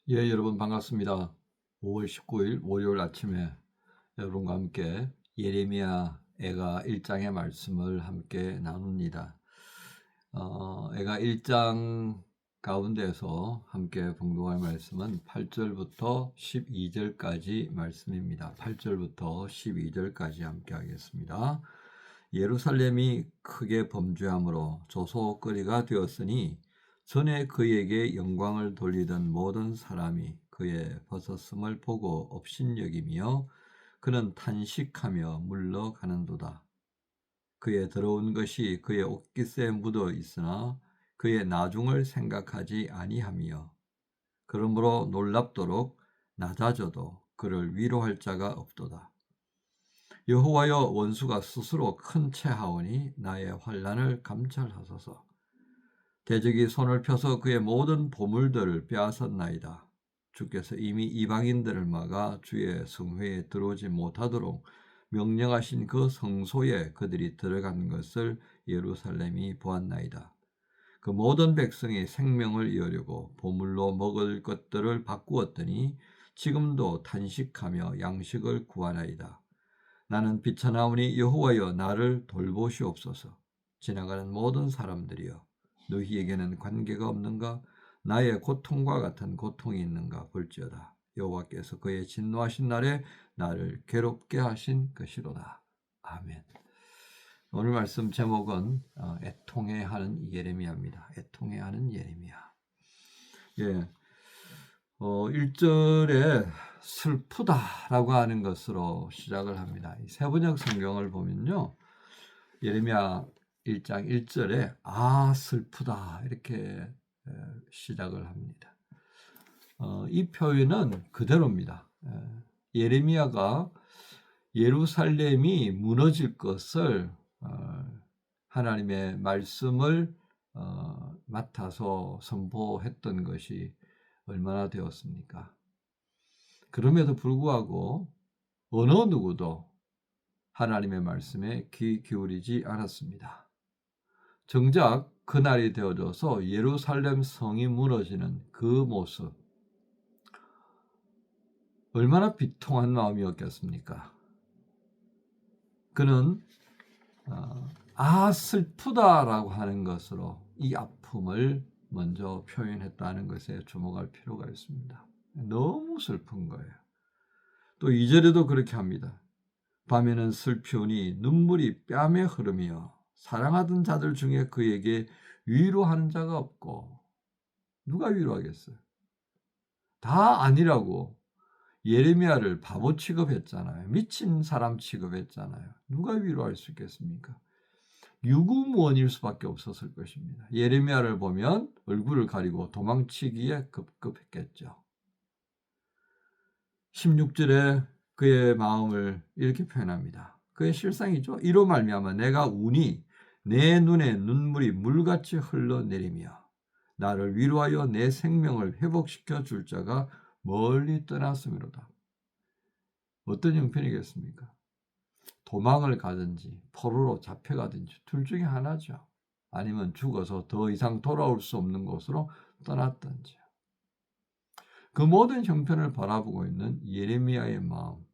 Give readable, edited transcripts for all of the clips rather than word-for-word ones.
예, 여러분 반갑습니다. 5월 19일 월요일 아침에 여러분과 함께 예레미야 애가 1장의 말씀을 함께 나눕니다. 애가 1장 가운데서 함께 봉독할 말씀은 8절부터 12절까지 말씀입니다. 8절부터 12절까지 함께 하겠습니다. 예루살렘이 크게 범죄함으로 조소거리가 되었으니 전에 그에게 영광을 돌리던 모든 사람이 그의 벗었음을 보고 업신여기며 그는 탄식하며 물러가는도다. 그의 더러운 것이 그의 옷깃에 묻어 있으나 그의 나중을 생각하지 아니하며 그러므로 놀랍도록 낮아져도 그를 위로할 자가 없도다. 여호와여, 원수가 스스로 큰 체하오니 나의 환난을 감찰하소서. 대적이 손을 펴서 그의 모든 보물들을 빼앗았나이다. 주께서 이미 이방인들을 막아 주의 성회에 들어오지 못하도록 명령하신 그 성소에 그들이 들어간 것을 예루살렘이 보았나이다. 그 모든 백성이 생명을 이으려고 보물로 먹을 것들을 바꾸었더니 지금도 탄식하며 양식을 구하나이다. 나는 비천하오니 여호와여, 나를 돌보시옵소서. 지나가는 모든 사람들이여, 너희에게는 관계가 없는가? 나의 고통과 같은 고통이 있는가 볼지어다. 여호와께서 그의 진노하신 날에 나를 괴롭게 하신 것이로다. 아멘. 오늘 말씀 제목은 애통해하는 예레미야입니다. 애통해하는 예레미야. 예, 1절에 슬프다라고 하는 것으로 시작을 합니다. 세번역 성경을 보면요, 예레미야 1장 1절에 슬프다 이렇게 시작을 합니다. 이 표현은 그대로입니다. 예레미야가 예루살렘이 무너질 것을 하나님의 말씀을 맡아서 선포했던 것이 얼마나 되었습니까? 그럼에도 불구하고 어느 누구도 하나님의 말씀에 귀 기울이지 않았습니다. 정작 그날이 되어져서 예루살렘 성이 무너지는 그 모습, 얼마나 비통한 마음이었겠습니까? 그는 슬프다라고 하는 것으로 이 아픔을 먼저 표현했다는 것에 주목할 필요가 있습니다. 너무 슬픈 거예요. 또 2절에도 그렇게 합니다. 밤에는 슬피우니 눈물이 뺨에 흐르며 사랑하던 자들 중에 그에게 위로하는 자가 없고. 누가 위로하겠어요? 다 아니라고 예레미야를 바보 취급했잖아요. 미친 사람 취급했잖아요. 누가 위로할 수 있겠습니까? 유구무원일 수밖에 없었을 것입니다. 예레미야를 보면 얼굴을 가리고 도망치기에 급급했겠죠. 16절에 그의 마음을 이렇게 표현합니다. 그의 실상이죠. 이로 말미암아 내가 우니 내 눈에 눈물이 물같이 흘러내리며 나를 위로하여 내 생명을 회복시켜 줄 자가 멀리 떠났음이로다. 어떤 형편이겠습니까? 도망을 가든지 포로로 잡혀가든지 둘 중에 하나죠. 아니면 죽어서 더 이상 돌아올 수 없는 곳으로 떠났든지. 그 모든 형편을 바라보고 있는 예레미야의 마음,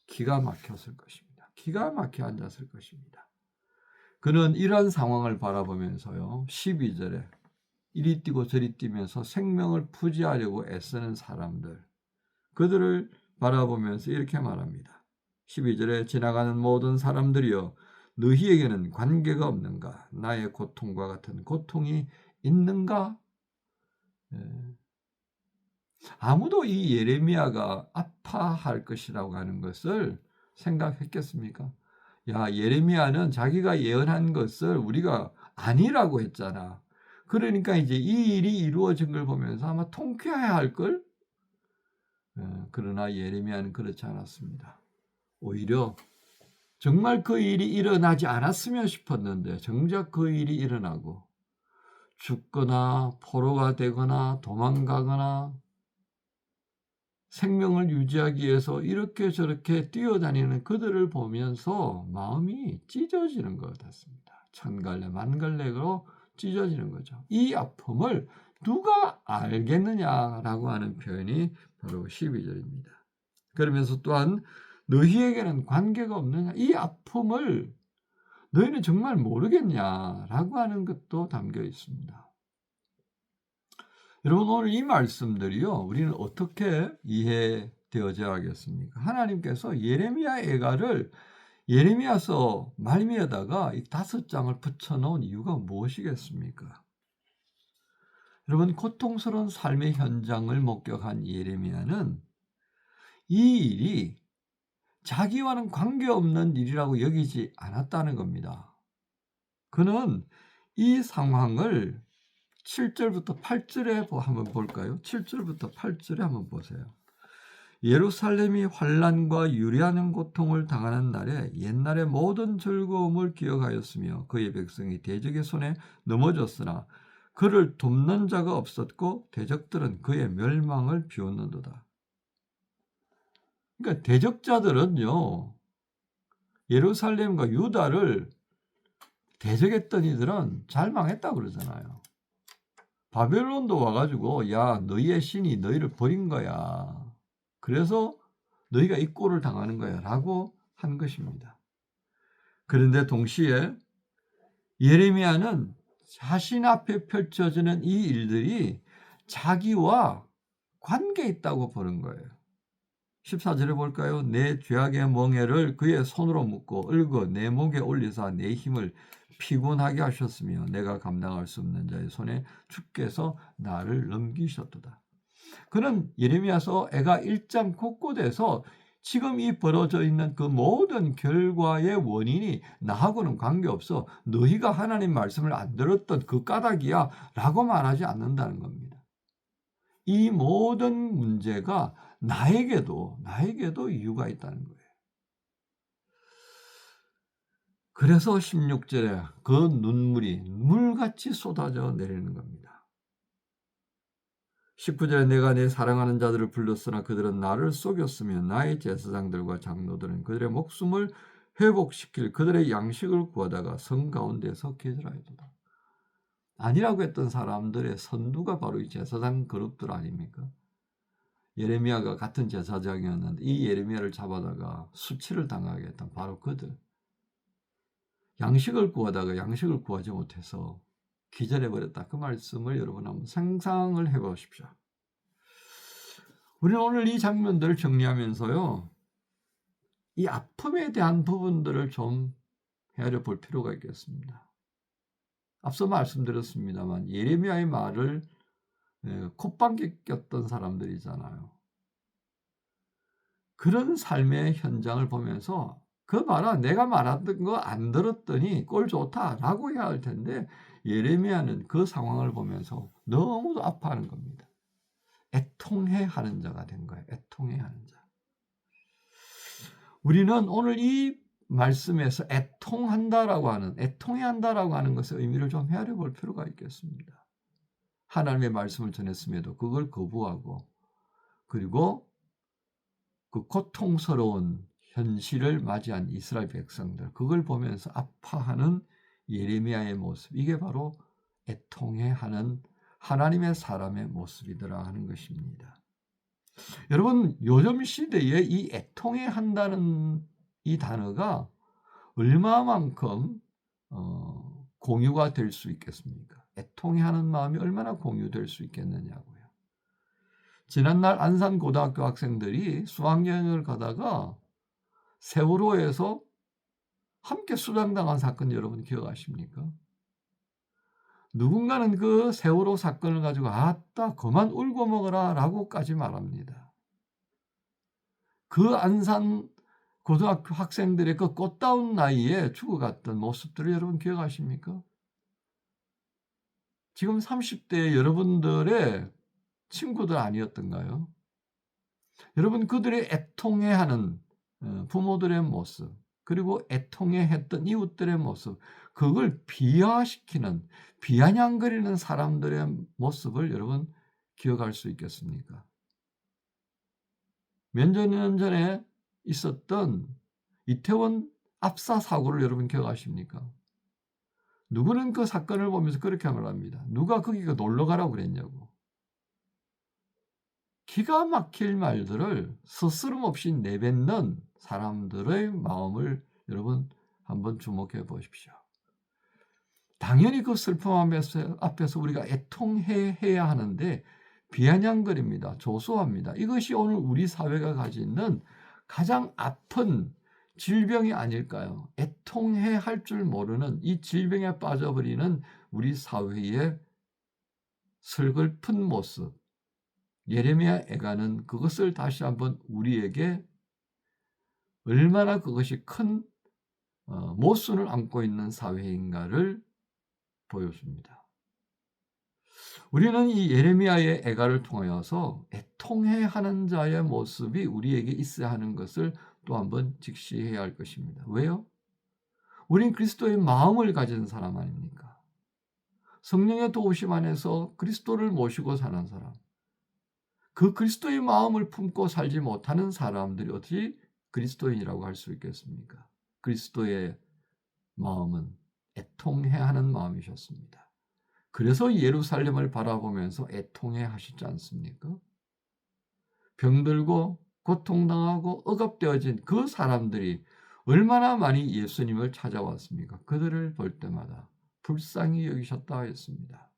기가 막혔을 것입니다. 기가 막혀 앉았을 것입니다. 그는 이런 상황을 바라보면서요, 12절에 이리 뛰고 저리 뛰면서 생명을 부지하려고 애쓰는 사람들, 그들을 바라보면서 이렇게 말합니다. 12절에 지나가는 모든 사람들이여, 너희에게는 관계가 없는가? 나의 고통과 같은 고통이 있는가? 아무도 이 예레미야가 아파할 것이라고 하는 것을 생각했겠습니까? 야, 예레미야는 자기가 예언한 것을 우리가 아니라고 했잖아. 그러니까 이제 이 일이 이루어진 걸 보면서 아마 통쾌해야 할걸? 그러나 예레미야는 그렇지 않았습니다. 오히려 정말 그 일이 일어나지 않았으면 싶었는데 정작 그 일이 일어나고 죽거나 포로가 되거나 도망가거나 생명을 유지하기 위해서 이렇게 저렇게 뛰어다니는 그들을 보면서 마음이 찢어지는 것 같습니다. 천갈래 만갈래로 찢어지는 거죠. 이 아픔을 누가 알겠느냐라고 하는 표현이 바로 12절입니다. 그러면서 또한 너희에게는 관계가 없느냐, 이 아픔을 너희는 정말 모르겠냐라고 하는 것도 담겨 있습니다. 여러분, 오늘 이 말씀들이요, 우리는 어떻게 이해되어져야 하겠습니까? 하나님께서 예레미야 애가를 예레미야서 말미에다가 이 5장을 붙여놓은 이유가 무엇이겠습니까? 여러분, 고통스러운 삶의 현장을 목격한 예레미야는 이 일이 자기와는 관계없는 일이라고 여기지 않았다는 겁니다. 그는 이 상황을 7절부터 8절에 한번 볼까요? 7절부터 8절에 한번 보세요. 예루살렘이 환난과 유리하는 고통을 당하는 날에 옛날의 모든 즐거움을 기억하였으며 그의 백성이 대적의 손에 넘어졌으나 그를 돕는 자가 없었고 대적들은 그의 멸망을 비웃는도다. 그러니까 대적자들은요, 예루살렘과 유다를 대적했던 이들은 잘 망했다고 그러잖아요. 바벨론도 와가지고 야, 너희의 신이 너희를 버린 거야. 그래서 너희가 이 꼴을 당하는 거야 라고 한 것입니다. 그런데 동시에 예레미야는 자신 앞에 펼쳐지는 이 일들이 자기와 관계 있다고 보는 거예요. 14절에 볼까요? 내 죄악의 멍에를 그의 손으로 묶고 얽어 내 목에 올리사 내 힘을 피곤하게 하셨으며 내가 감당할 수 없는 자의 손에 주께서 나를 넘기셨도다. 그는 예레미야서 애가 1장 곳곳에서 지금 이 벌어져 있는 그 모든 결과의 원인이 나하고는 관계없어 너희가 하나님 말씀을 안 들었던 그 까닭이야 라고 말하지 않는다는 겁니다. 이 모든 문제가 나에게도 이유가 있다는 거예요. 그래서 16절에 그 눈물이 물같이 쏟아져 내리는 겁니다. 19절에 내가 내 사랑하는 자들을 불렀으나 그들은 나를 속였으며 나의 제사장들과 장로들은 그들의 목숨을 회복시킬 그들의 양식을 구하다가 성 가운데서 계절하였도다. 아니라고 했던 사람들의 선두가 바로 이 제사장 그룹들 아닙니까? 예레미야가 같은 제사장이었는데 이 예레미야를 잡아다가 수치를 당하게 했던 바로 그들. 양식을 구하다가 양식을 구하지 못해서 기절해버렸다. 그 말씀을 여러분 한번 상상을 해보십시오. 우리는 오늘 이 장면들을 정리하면서요, 이 아픔에 대한 부분들을 좀 헤아려 볼 필요가 있겠습니다. 앞서 말씀드렸습니다만 예레미야의 말을 콧방귀 꼈던 사람들이잖아요. 그런 삶의 현장을 보면서 그 말아 내가 말했던 거 안 들었더니 꼴 좋다라고 해야 할 텐데 예레미야는 그 상황을 보면서 너무도 아파하는 겁니다. 애통해하는 자가 된 거예요. 애통해하는 자. 우리는 오늘 이 말씀에서 애통해한다라고 하는 것의 의미를 좀 헤아려 볼 필요가 있겠습니다. 하나님의 말씀을 전했음에도 그걸 거부하고 그리고 그 고통스러운 현실을 맞이한 이스라엘 백성들, 그걸 보면서 아파하는 예레미야의 모습, 이게 바로 애통해하는 하나님의 사람의 모습이더라 하는 것입니다. 여러분, 요즘 시대에 이 애통해한다는 이 단어가 얼마만큼 공유가 될 수 있겠습니까? 애통해하는 마음이 얼마나 공유될 수 있겠느냐고요. 지난날 안산고등학교 학생들이 수학여행을 가다가 세월호에서 함께 수장당한 사건 여러분 기억하십니까? 누군가는 그 세월호 사건을 가지고 아따 그만 울고 먹어라 라고까지 말합니다. 그 안산 고등학교 학생들의 그 꽃다운 나이에 죽어갔던 모습들을 여러분 기억하십니까? 지금 30대 여러분들의 친구들 아니었던가요? 여러분, 그들의 애통해하는 부모들의 모습, 그리고 애통해했던 이웃들의 모습, 그걸 비하시키는, 비아냥거리는 사람들의 모습을 여러분 기억할 수 있겠습니까? 몇 년 전에 있었던 이태원 압사 사고를 여러분 기억하십니까? 누구는 그 사건을 보면서 그렇게 말합니다. 누가 거기가 놀러 가라고 그랬냐고. 기가 막힐 말들을 스스럼없이 내뱉는 사람들의 마음을 여러분 한번 주목해 보십시오. 당연히 그 슬픔 앞에서 우리가 애통해야 하는데 비아냥거립니다. 조소합니다. 이것이 오늘 우리 사회가 가지는 가장 아픈 질병이 아닐까요? 애통해 할 줄 모르는 이 질병에 빠져버리는 우리 사회의 슬글픈 모습. 예레미야 애가는 그것을 다시 한번 우리에게 얼마나 그것이 큰 모순을 안고 있는 사회인가를 보여줍니다. 우리는 이 예레미야의 애가를 통하여서 애통해하는 자의 모습이 우리에게 있어야 하는 것을 또 한번 직시해야 할 것입니다. 왜요? 우린 그리스도의 마음을 가진 사람 아닙니까? 성령의 도우심 안에서 그리스도를 모시고 사는 사람. 그 그리스도의 마음을 품고 살지 못하는 사람들이 어떻게 그리스도인이라고 할 수 있겠습니까? 그리스도의 마음은 애통해야 하는 마음이셨습니다. 그래서 예루살렘을 바라보면서 애통해 하시지 않습니까? 병들고 고통당하고 억압되어진 그 사람들이 얼마나 많이 예수님을 찾아왔습니까? 그들을 볼 때마다 불쌍히 여기셨다 했습니다.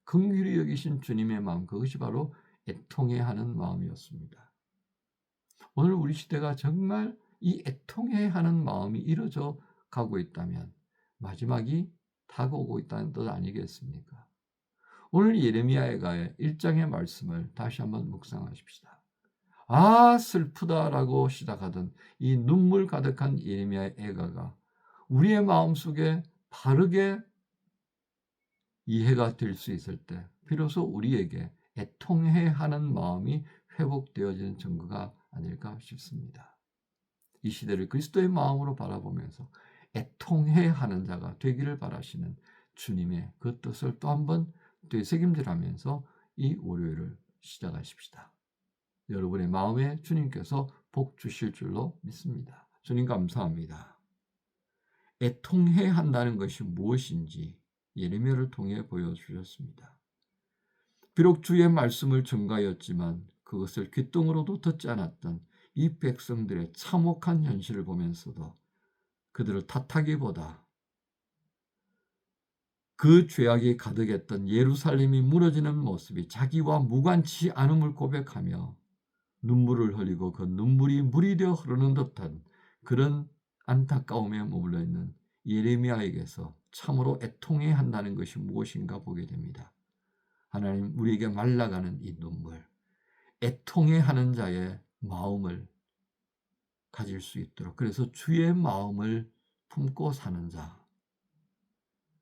긍휼히 여기신 주님의 마음, 그것이 바로 애통해 하는 마음이었습니다. 오늘 우리 시대가 정말 이 애통해 하는 마음이 이루어져 가고 있다면 마지막이 다가오고 있다는 뜻 아니겠습니까? 오늘 예레미야의 1장의 말씀을 다시 한번 묵상하십시다. 아 슬프다라고 시작하던 이 눈물 가득한 예레미야의 애가가 우리의 마음속에 바르게 이해가 될 수 있을 때 비로소 우리에게 애통해 하는 마음이 회복되어지는 증거가 아닐까 싶습니다. 이 시대를 그리스도의 마음으로 바라보면서 애통해 하는 자가 되기를 바라시는 주님의 그 뜻을 또 한번 되새김질하면서 이 월요일을 시작하십시다. 여러분의 마음에 주님께서 복 주실 줄로 믿습니다. 주님 감사합니다. 애통해 한다는 것이 무엇인지 예레미야를 통해 보여주셨습니다. 비록 주의 말씀을 전가하였지만 그것을 귓등으로도 듣지 않았던 이 백성들의 참혹한 현실을 보면서도 그들을 탓하기보다 그 죄악이 가득했던 예루살렘이 무너지는 모습이 자기와 무관치 않음을 고백하며 눈물을 흘리고 그 눈물이 물이 되어 흐르는 듯한 그런 안타까움에 머물러 있는 예레미야에게서 참으로 애통해야 한다는 것이 무엇인가 보게 됩니다. 하나님, 우리에게 말라가는 이 눈물, 애통해하는 자의 마음을 가질 수 있도록, 그래서 주의 마음을 품고 사는 자,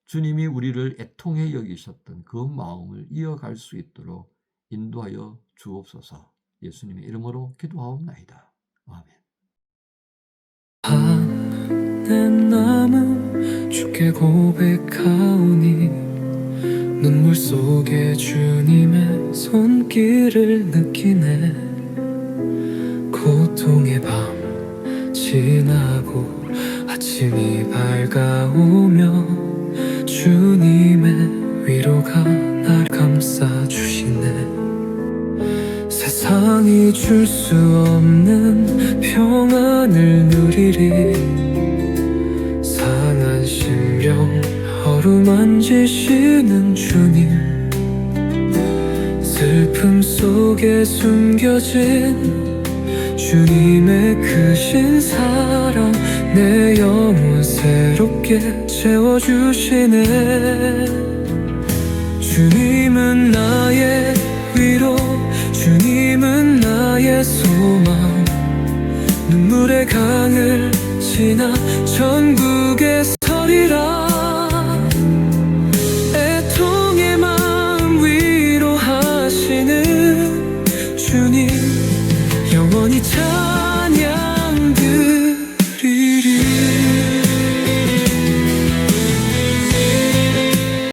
주님이 우리를 애통해 여기셨던 그 마음을 이어갈 수 있도록 인도하여 주옵소서. 예수님의 이름으로 기도하옵나이다. 아멘. 내 남은 주께 고백하오니 눈물 속에 주님의 손길을 느끼네. 고통의 밤 지나고 아침이 밝아오며 주님의 위로가 날 감싸주시네. 세상이 줄 수 없는 평안을 누리리. 상한 심령 어루만지시는 주님, 슬픔 속에 숨겨진 주님의 크신 사랑, 내 영혼 새롭게 채워주시네. 주님은 나의 위로, 주님은 나의 소망. 눈물의 강을 지나 전